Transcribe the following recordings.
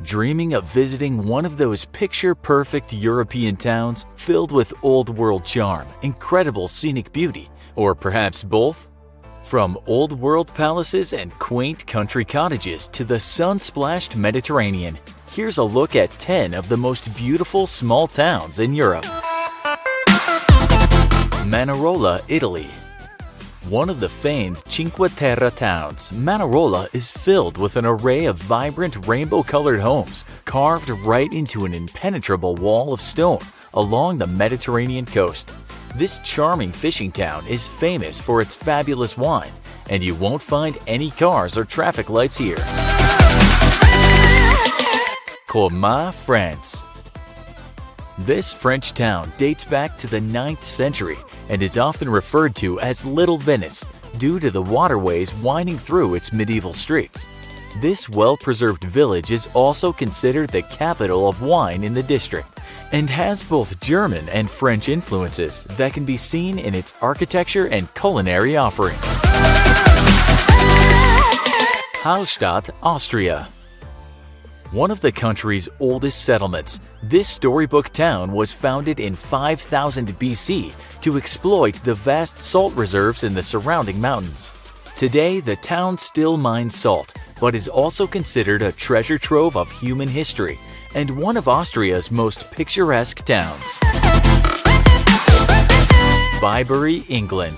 Dreaming of visiting one of those picture-perfect European towns filled with old-world charm, incredible scenic beauty, or perhaps both? From old-world palaces and quaint country cottages to the sun-splashed Mediterranean, here's a look at 10 of the most beautiful small towns in Europe. Manarola, Italy. One of the famed Cinque Terre towns, Manarola is filled with an array of vibrant rainbow-colored homes carved right into an impenetrable wall of stone along the Mediterranean coast. This charming fishing town is famous for its fabulous wine, and you won't find any cars or traffic lights here. Colmar, France. This French town dates back to the 9th century and is often referred to as Little Venice due to the waterways winding through its medieval streets. This well-preserved village is also considered the capital of wine in the district and has both German and French influences that can be seen in its architecture and culinary offerings. Hallstatt, Austria. One of the country's oldest settlements, this storybook town was founded in 5000 BC to exploit the vast salt reserves in the surrounding mountains. Today, the town still mines salt, but is also considered a treasure trove of human history and one of Austria's most picturesque towns. Byberry, England.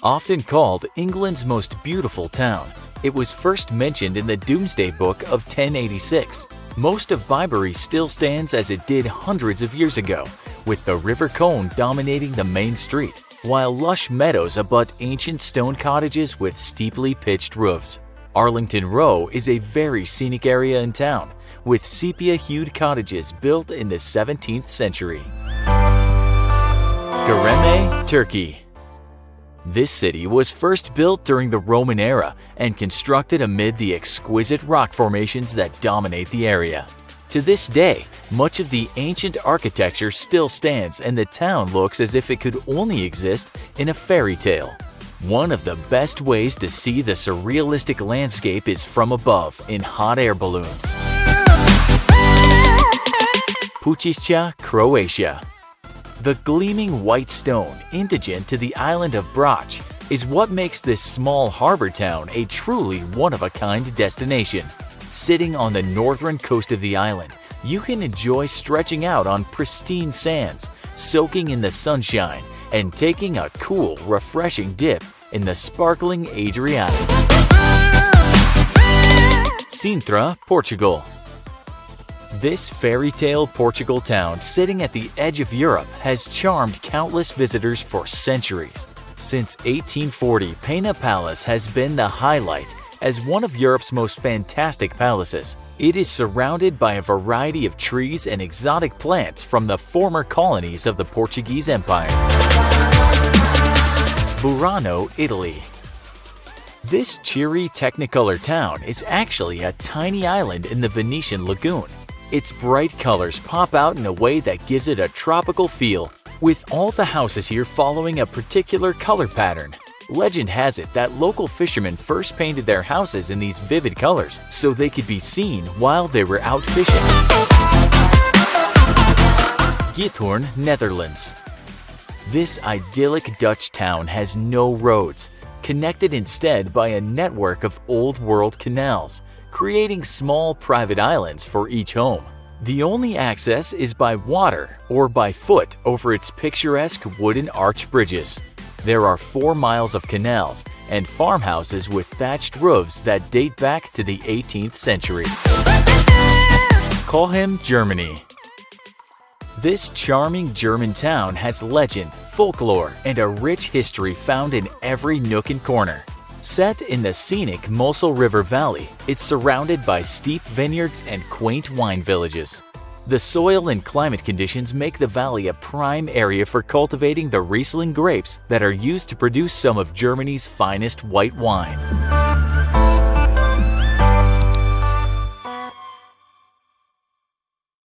Often called England's most beautiful town, it was first mentioned in the Domesday Book of 1086. Most of Byberry still stands as it did hundreds of years ago, with the River Colne dominating the main street, while lush meadows abut ancient stone cottages with steeply pitched roofs. Arlington Row is a very scenic area in town, with sepia-hued cottages built in the 17th century. Göreme, Turkey. This city was first built during the Roman era and constructed amid the exquisite rock formations that dominate the area. To this day, much of the ancient architecture still stands and the town looks as if it could only exist in a fairy tale. One of the best ways to see the surrealistic landscape is from above in hot air balloons. Pučišća, Croatia. The gleaming white stone indigent to the island of Brač is what makes this small harbor town a truly one-of-a-kind destination. Sitting on the northern coast of the island, you can enjoy stretching out on pristine sands, soaking in the sunshine, and taking a cool, refreshing dip in the sparkling Adriatic. Sintra, Portugal. This fairy tale Portugal town sitting at the edge of Europe has charmed countless visitors for centuries. Since 1840, Pena Palace has been the highlight as one of Europe's most fantastic palaces. It is surrounded by a variety of trees and exotic plants from the former colonies of the Portuguese Empire. Burano, Italy. This cheery Technicolor town is actually a tiny island in the Venetian lagoon. Its bright colors pop out in a way that gives it a tropical feel, with all the houses here following a particular color pattern. Legend has it that local fishermen first painted their houses in these vivid colors so they could be seen while they were out fishing. Giethoorn, Netherlands. This idyllic Dutch town has no roads, connected instead by a network of old-world canals, creating small private islands for each home. The only access is by water or by foot over its picturesque wooden arch bridges. There are 4 miles of canals and farmhouses with thatched roofs that date back to the 18th century. Cochem, Germany. This charming German town has legend, folklore, and a rich history found in every nook and corner. Set in the scenic Mosel River Valley, it's surrounded by steep vineyards and quaint wine villages. The soil and climate conditions make the valley a prime area for cultivating the Riesling grapes that are used to produce some of Germany's finest white wine.